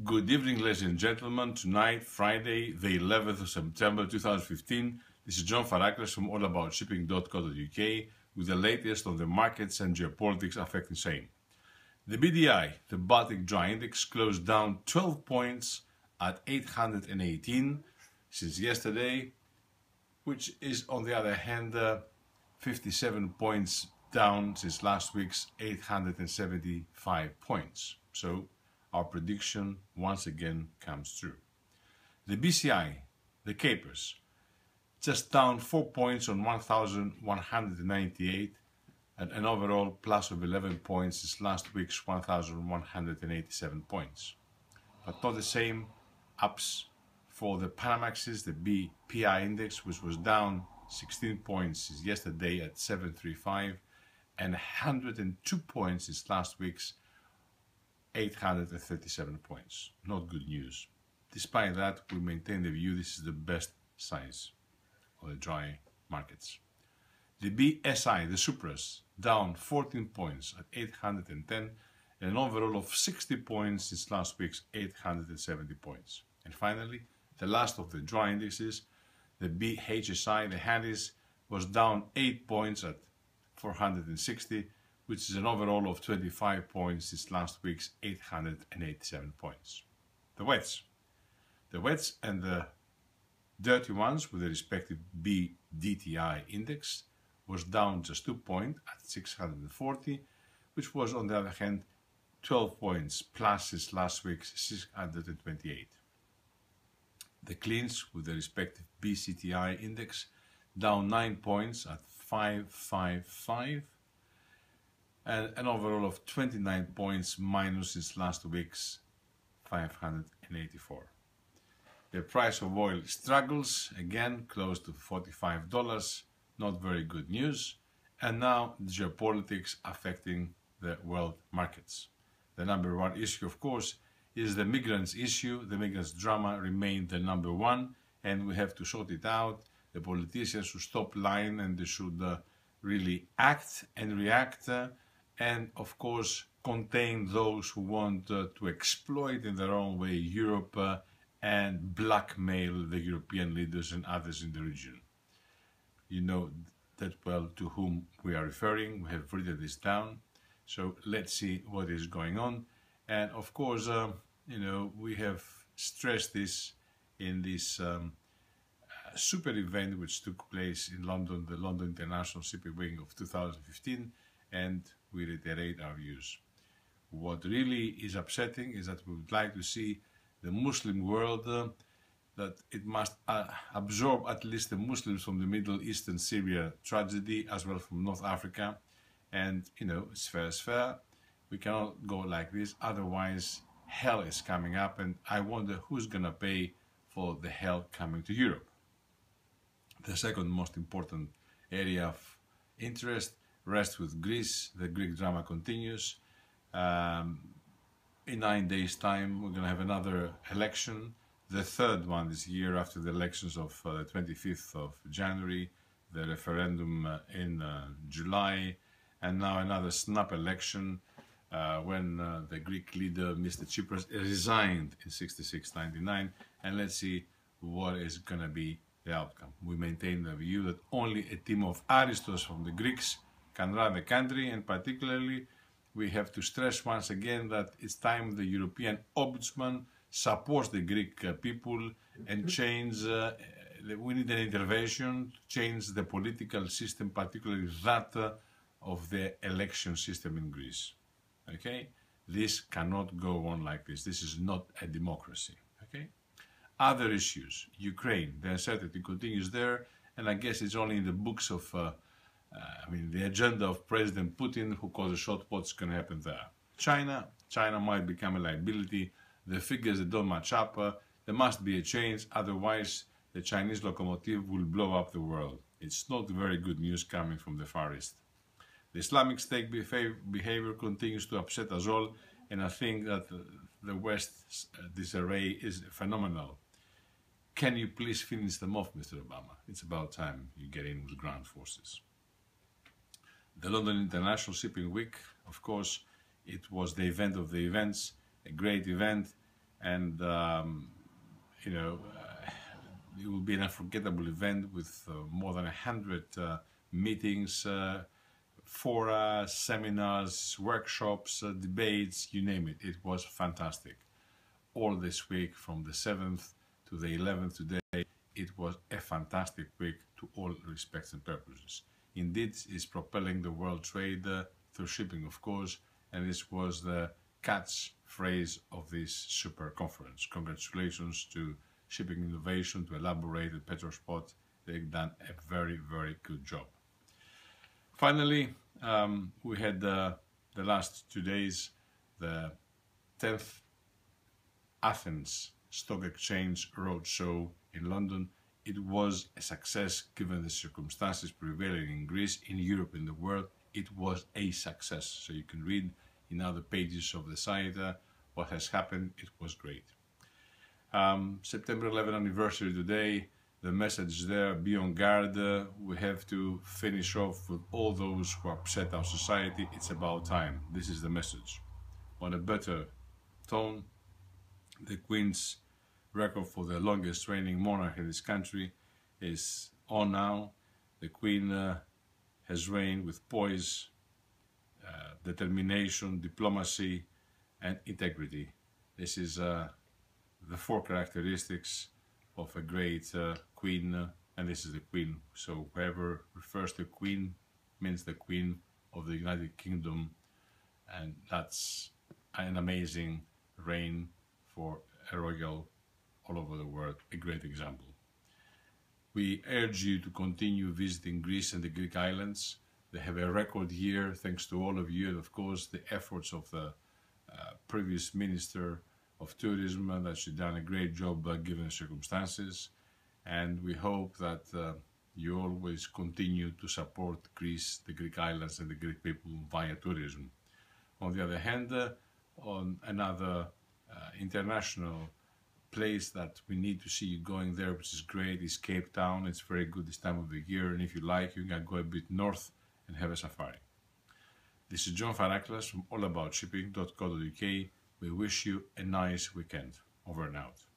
Good evening, ladies and gentlemen. Tonight, Friday, the 11th of September 2015, this is John Faraclas from allaboutshipping.co.uk with the latest on the markets and geopolitics affecting same. The BDI, the Baltic Dry Index, closed down 12 points at 818 since yesterday, which is on the other hand 57 points down since last week's 875 points. So our prediction once again comes true. The BCI, the capers, just down 4 points on 1,198 and an overall plus of 11 points since last week's 1,187 points. But not the same ups for the Panamaxes, the BPI index, which was down 16 points since yesterday at 735 and 102 points since last week's 837 points. Not good news. Despite that, we maintain the view this is the best size of the dry markets. The BSI, the Supras, down 14 points at 810 and an overall of 60 points since last week's 870 points. And finally, the last of the dry indexes, the BHSI, the Handys, was down 8 points at 460, which is an overall of 25 points since last week's 887 points. The wets and the dirty ones with the respective BDTI index was down just 2 points at 640, which was on the other hand 12 points plus since last week's 628. The cleans with the respective BCTI index down 9 points at 555 and an overall of 29 points minus since last week's 584. The price of oil struggles again, close to $45, not very good news. And now geopolitics affecting the world markets. The number one issue, of course, is the migrants issue. The migrants drama remained the number one, and we have to sort it out. The politicians should stop lying and they should really act and react. And of course contain those who want to exploit in their own way Europe and blackmail the European leaders and others in the region. You know that well to whom we are referring. We have written this down, so let's see what is going on. And of course you know, we have stressed this in this super event which took place in London, the London International Shipping Week of 2015, and we reiterate our views. What really is upsetting is that we would like to see the Muslim world, that it must absorb at least the Muslims from the Middle East and Syria tragedy, as well from North Africa. And, you know, it's fair. We cannot go like this, otherwise hell is coming up, and I wonder who's gonna pay for the hell coming to Europe. The second most important area of interest rests with Greece. The Greek drama continues. In 9 days' time, we're going to have another election, the third one this year after the elections of the 25th of January, the referendum in July, and now another snap election when the Greek leader, Mr. Tsipras, resigned in 66-99, and let's see what is going to be the outcome. We maintain the view that only a team of aristos from the Greeks can run the country, and particularly we have to stress once again that it's time the European Ombudsman supports the Greek people and change, we need an intervention to change the political system, particularly that of the election system in Greece. Okay? This cannot go on like this. This is not a democracy. Okay? Other issues, Ukraine, the uncertainty continues there, and I guess it's only in the books of the agenda of President Putin who calls the shot what's going to happen there. China might become a liability. The figures that don't match up, there must be a change, otherwise the Chinese locomotive will blow up the world. It's not very good news coming from the Far East. The Islamic State behavior continues to upset us all, and I think that the West's disarray is phenomenal. Can you please finish them off, Mr. Obama? It's about time you get in with ground forces. The London International Shipping Week, of course, it was the event of the events, a great event, and you know, it will be an unforgettable event with more than 100 meetings, fora, seminars, workshops, debates, you name it. It was fantastic. All this week from the 7th to the 11th today, it was a fantastic week to all respects and purposes. Indeed, it's propelling the world trade through shipping, of course, and this was the catchphrase of this super conference. Congratulations to Shipping Innovation, to Elaborate and Petrospot. They've done a very, very good job. Finally, we had the last 2 days, the 10th Athens Stock Exchange Roadshow in London. It was a success given the circumstances prevailing in Greece, in Europe, in the world. It was a success. So you can read in other pages of the site what has happened. It was great. September 11th anniversary today. The message there, be on guard. We have to finish off with all those who upset our society. It's about time. This is the message. On a better tone, the Queen's record for the longest reigning monarch in this country is on now. The Queen has reigned with poise, determination, diplomacy and integrity. This is the 4 characteristics of a great Queen, and this is the Queen. So whoever refers to Queen means the Queen of the United Kingdom, and that's an amazing reign for a royal all over the world, a great example. We urge you to continue visiting Greece and the Greek islands. They have a record year thanks to all of you, and of course the efforts of the previous Minister of Tourism, that she's done a great job given the circumstances, and we hope that you always continue to support Greece, the Greek islands and the Greek people via tourism. On the other hand, on another international place that we need to see you going there, which is great, is Cape Town. It's very good this time of the year, and if you like, you can go a bit north and have a safari. This is John Faraclas from allaboutshipping.co.uk. We wish you a nice weekend. Over and out.